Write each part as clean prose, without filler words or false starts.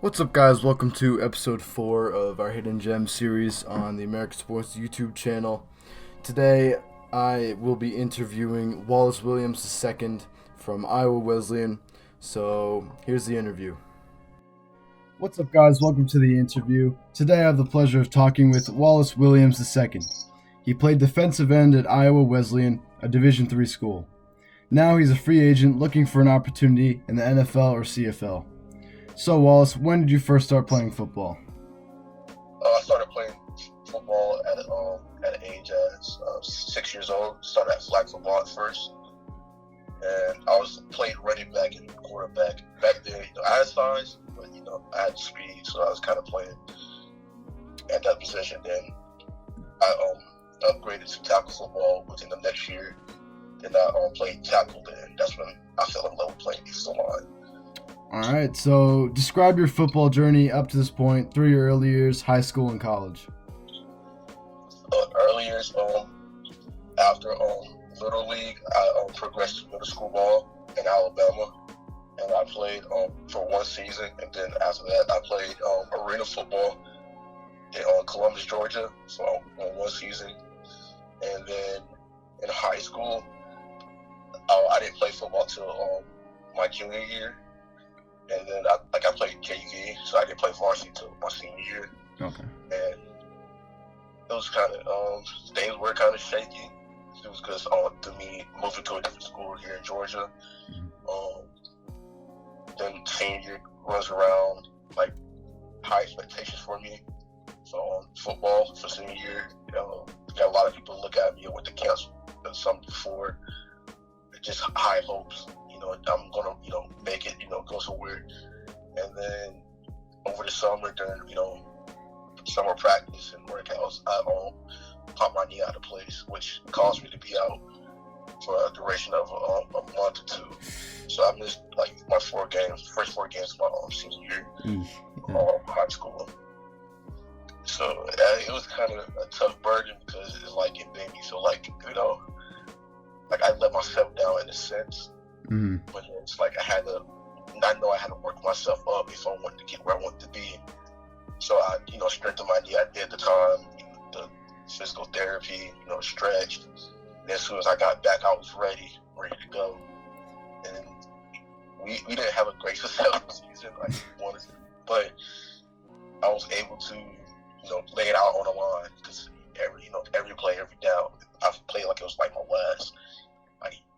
What's up, guys? Welcome to episode 4 of our Hidden Gems series on the American Sports YouTube channel. Today, I will be interviewing Wallace Williams II from Iowa Wesleyan. So, here's the interview. What's up, guys? Welcome to the interview. Today, I have the pleasure of talking with Wallace Williams II. He played defensive end at Iowa Wesleyan, a Division III school. Now he's a free agent looking for an opportunity in the NFL or CFL. So, Wallace, when did you first start playing football? I started playing football at an age as 6 years old. Started at flag football at first, and I played running back and quarterback. Back then, I had size, but I had speed, so I was kind of playing at that position. Then I upgraded to tackle football within the next year. Then I played tackle. Then that's when I fell in love with playing defensive line. All right, so describe your football journey up to this point through your early years, high school and college. Early years, after Little League, I progressed to middle school ball in Alabama, and I played for one season, and then after that, I played arena football in Columbus, Georgia, for one season, and then in high school, I didn't play football till my junior year. And then I played JV, so I didn't play varsity until my senior year. Okay. And it was kind of, things were kind of shaky. It was because to me moving to a different school here in Georgia. Then senior year runs around, like, high expectations for me. So football for senior year, got a lot of people look at me and went to camps some before. Just high hopes. I'm gonna, make it, go somewhere. And then over the summer, during, summer practice and workouts, I popped my knee out of place, which caused me to be out for a duration of a month or two. So I missed my first 4 games of my senior year of high school. So it was kind of a tough burden because it made me feel like I let myself down in a sense. Mm-hmm. But it's I know I had to work myself up if I wanted to get where I wanted to be. So I, strengthened my knee. I did the time, the physical therapy, stretched. And as soon as I got back, I was ready to go. And we didn't have a great successful season like we wanted to, but I was able to, lay it out on the line because every play, every down, I played like it was like my last.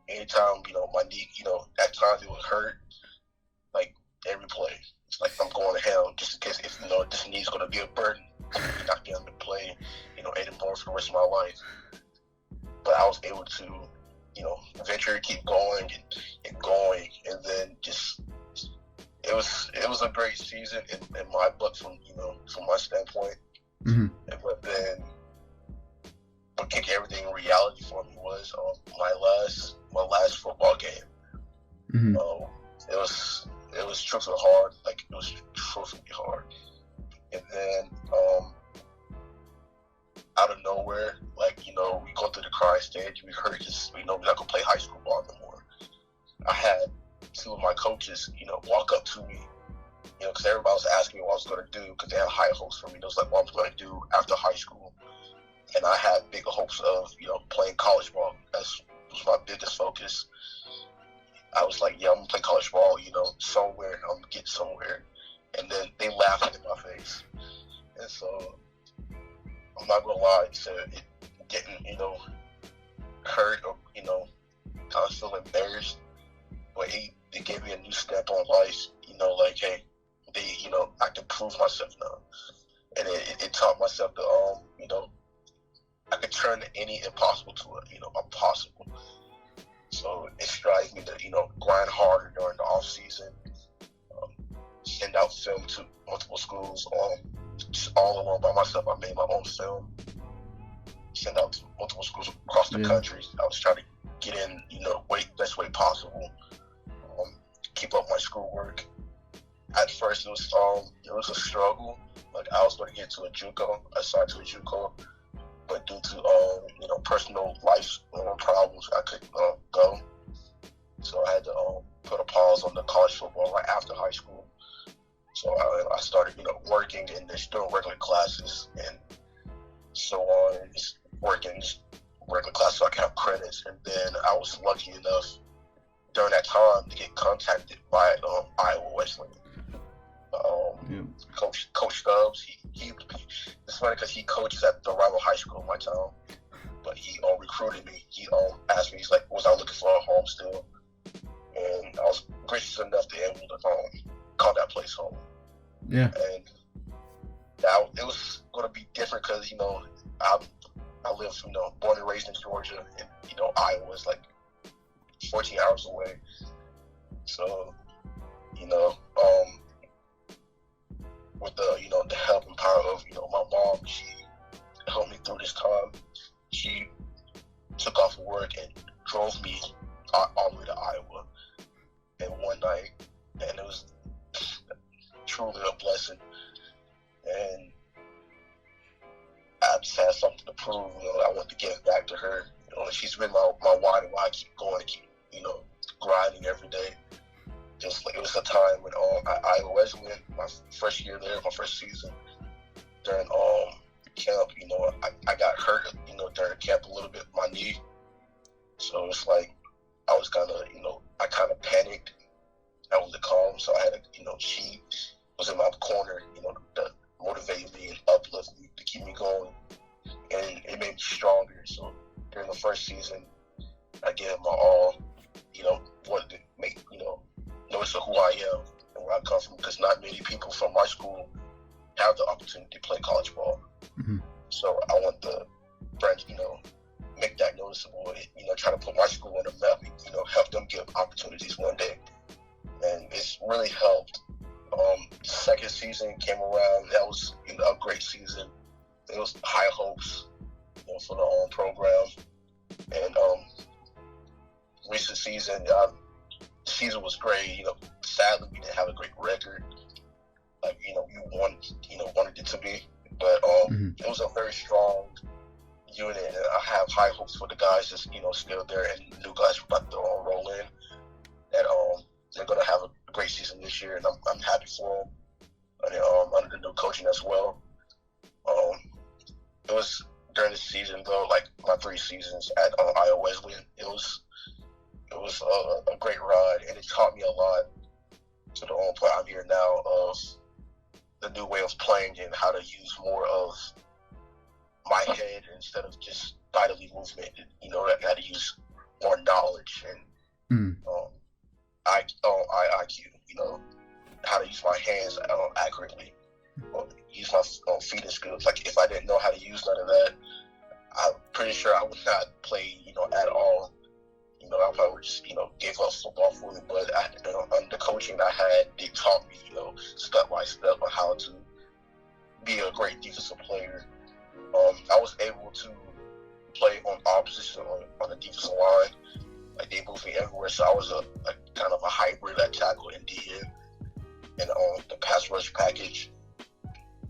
Anytime, my knee, at times it would hurt, every play. It's like I'm going to hell just in case if, this knee's going to be a burden to not be able to play, anymore for the rest of my life. But I was able to, venture, keep going and going. And then it was a great season in my book from my standpoint. Mm-hmm. But then what kicked everything in reality for me was my last football game. Mm-hmm. It was truthfully hard. It was truthfully hard. And then out of nowhere, we go through the cry stage. We heard we're not gonna play high school ball no more. I had 2 of my coaches, walk up to me, because everybody was asking me what I was gonna do because they had high hopes for me. It was like what I'm gonna do after high school. And I had big hopes of, playing college ball. That was my biggest focus. I was like, I'm going to play college ball, somewhere. I'm going to get somewhere. And then they laughed in my face. And so, I'm not going to lie, it didn't, hurt or, kind of feel embarrassed. But it gave me a new step on life, hey, I can prove myself now. And it taught myself to, I could turn any impossible to a possible. So it strives me to, grind harder during the off season, send out film to multiple schools, all alone by myself. I made my own film, send out to multiple schools across the country. I was trying to get in, best way possible, keep up my schoolwork. At first, it was a struggle. I was going to get to a JUCO. I signed to a JUCO. But due to personal life problems, I couldn't go. So I had to put a pause on the college football right after high school. So So I started, working and just doing regular classes and so on, and just working just regular classes so I can have credits. And then I was lucky enough during that time to get contacted by Iowa Wesleyan. Coach Stubbs, it's funny because he coaches at the rival high school in my town, but he recruited me. He asked me, he's like, was I looking for a home still? And I was gracious enough to able to call that place home. Yeah. And now it was going to be different because, I live, born and raised in Georgia, and, Iowa is like 14 hours away. So, with the help and power of, my mom, she helped me through this time. She took off work and drove me all the way to Iowa. And one night, and it was truly a blessing. And I just had something to prove. I want to give back to her. She's been my why and why I keep going and keep, grinding every day. Just like it was a time when Iowa Wesleyan, my first year there, my first season, during camp, I got hurt, during camp a little bit, my knee. So it's like I was kind of, I kind of panicked. I wasn't calm, so I had she was in my corner, to motivate me and uplift me to keep me going, and it made me stronger. So during the first season, I gave it my all, wanted to make, notice of who I am and where I come from, because not many people from my school have the opportunity to play college ball. Mm-hmm. So I want the branch, make that noticeable and, try to put my school on the map, help them get opportunities one day. And it's really helped. Second season came around, that was a great season. It was high hopes, for the program. And recent season, season was great. Sadly we didn't have a great record, like we wanted it to be. But it was a very strong unit, and I have high hopes for the guys that's still there and new guys about to roll in. That they're gonna have a great season this year, and I'm happy for them. And under the new coaching as well. It was during the season though, like my 3 seasons at Iowa Wesleyan, it was a great ride, and it taught me a lot to the point I'm here now of the new way of playing and how to use more of my head instead of just bodily movement. I got to use more knowledge and IQ. How to use my hands accurately, or use my feeding skills. Like if I didn't know how to use none of that, I'm pretty sure I would not play, at all. I probably just, gave up football for me. But under the coaching I had, they taught me, step by step on how to be a great defensive player. I was able to play on opposition on the defensive line. Like they moved me everywhere, so I was a kind of a hybrid at tackle and DN, and the pass rush package.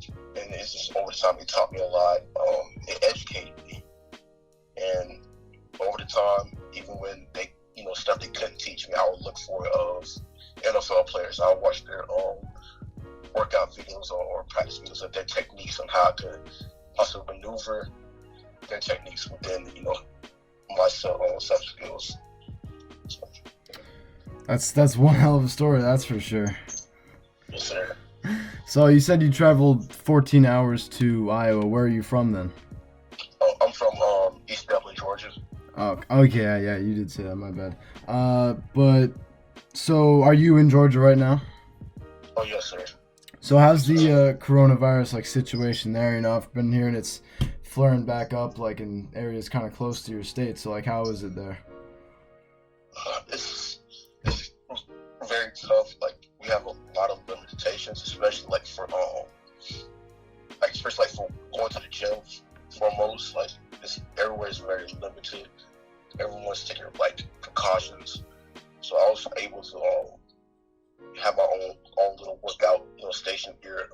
And it's just over the time it taught me a lot. It educated me, and over the time, even when they, stuff they couldn't teach me, I would look for of NFL players. I would watch their workout videos or practice videos of their techniques on how I could also maneuver their techniques within, my self skills. So, That's one hell of a story, that's for sure. yes, sir. So you said you traveled 14 hours to Iowa. Where are you from then? I'm from East Dublin, Georgia. Oh, okay, yeah, you did say that. My bad. But so are you in Georgia right now? Oh, yes, sir. So how's the coronavirus situation there? I've been hearing it's flaring back up, like in areas kind of close to your state. So like, how is it there? It's very tough. Like we have a lot of limitations, especially like for especially like for going to the gym. Foremost, like everywhere is very limited. Everyone's taking like precautions. So I was able to have my own little workout station here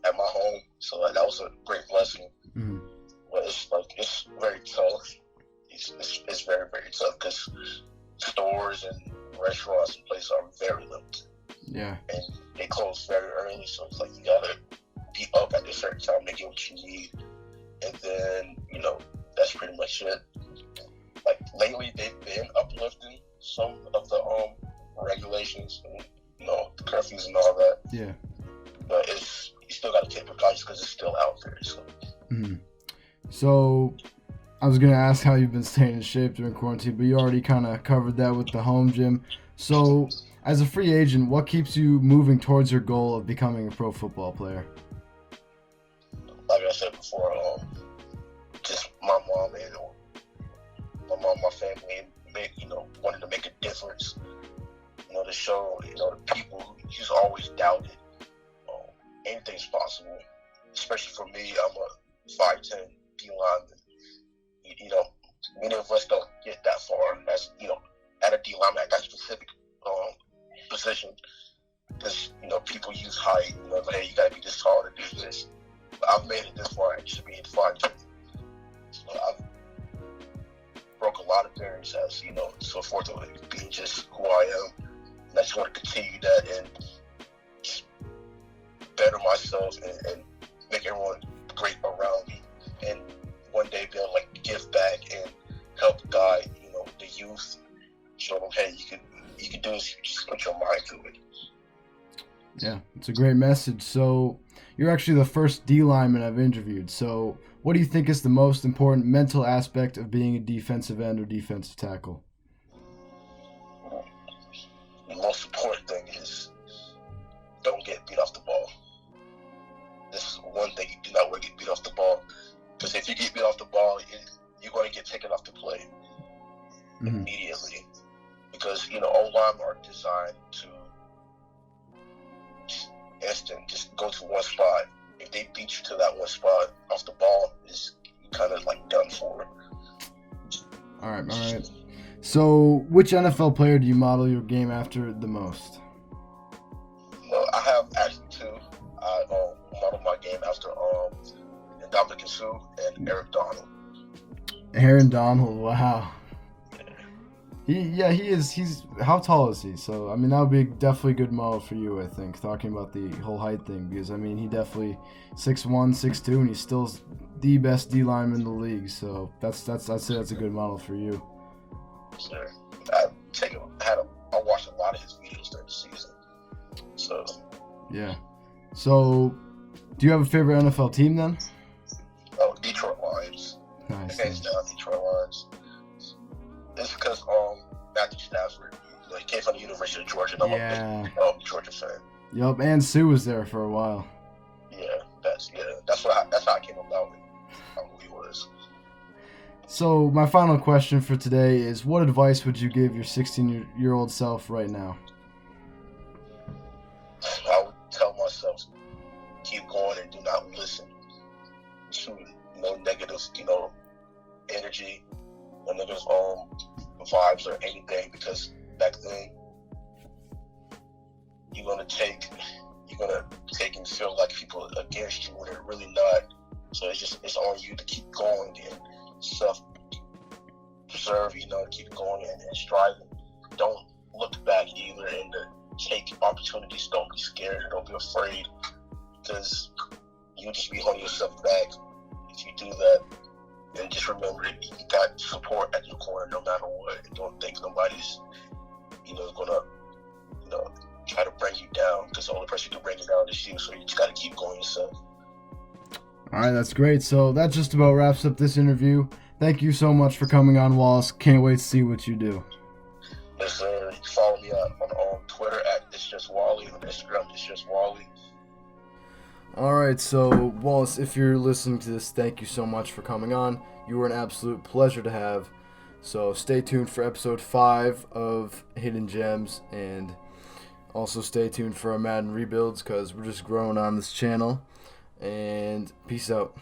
at my home. So that was a great blessing. Mm-hmm. But it's very tough. It's very, very tough because stores and restaurants and places are very limited. Yeah. And they close very early, so it's like you gotta be up at a certain time to get what you need. And then, that's pretty much it. Like lately they've been uplifting some of the regulations and the curfews and all that. Yeah. But you still gotta take precautions because it's still out there. So. Mm-hmm. So I was gonna ask how you've been staying in shape during quarantine, but you already kind of covered that with the home gym. So as a free agent, what keeps you moving towards your goal of becoming a pro football player? Like I said before, just my mom and my family, wanted to make a difference. To show the people who just always doubted anything's possible. Especially for me, I'm a 5'10" D lineman. Many of us don't get that far as at a D lineman at that specific position, because people use height. Like, hey, you gotta be this tall to do this. But I've made it this far just being 5'10". So I've broke a lot of barriers as so forth of being just who I am. And I just want to continue that and just better myself and make everyone great around me. And one day be able to give back and help guide the youth. Show them, hey, you can do this. You just put your mind to it. Yeah, it's a great message. So you're actually the first D lineman I've interviewed. So what do you think is the most important mental aspect of being a defensive end or defensive tackle? The most important thing is don't get beat off the ball. This is one thing you do not want to get beat off the ball. Because if you get beat off the ball, you're going to get taken off the play immediately. Because, O-line are designed to just go to one spot. If they beat you to that one spot off the ball, it's kind of done for. All right. So, which NFL player do you model your game after the most? Well, I have actually two. I model my game after Dominic Sue and Eric Donald. Aaron Donald, wow. He is. He's how tall is he? So that would be definitely a good model for you, I think. Talking about the whole height thing, because he definitely 6'1", 6'2", and he's still the best D lineman in the league. So I'd say that's a good model for you. Sure. I watched a lot of his videos during the season. So. Yeah. So, do you have a favorite NFL team then? Oh, Detroit Lions. Nice. Hands down, Detroit Lions. It's because Matthew Stafford, he came from the University of Georgia, and I'm a big Georgia fan. Yup, and Sue was there for a while. Yeah, that's how I came about it. Who he was. So my final question for today is: what advice would you give your 16-year-old self right now? I would tell myself, keep going and do not listen to no negative, energy, no negative vibes or anything, because back then you're gonna take and feel like people are against you when they're really not. So it's on you to keep going and self-preserve, keep going and striving. Don't look back either, and take opportunities. Don't be scared. Don't be afraid, because you'll just be holding yourself back if you do that. And just remember that you got support at your corner no matter what. And don't think nobody's, gonna, try to bring you down, because the only person who can bring you down is you. So you just got to keep going yourself. All right, that's great. So that just about wraps up this interview. Thank you so much for coming on, Wallace. Can't wait to see what you do. Yes, sir. You can follow me on Twitter at It's Just Wally, on Instagram It's Just Wally. All right, so Wallace, if you're listening to this, thank you so much for coming on. You were an absolute pleasure to have. So stay tuned for episode 5 of Hidden Gems, and also stay tuned for our Madden rebuilds, because we're just growing on this channel. And peace out.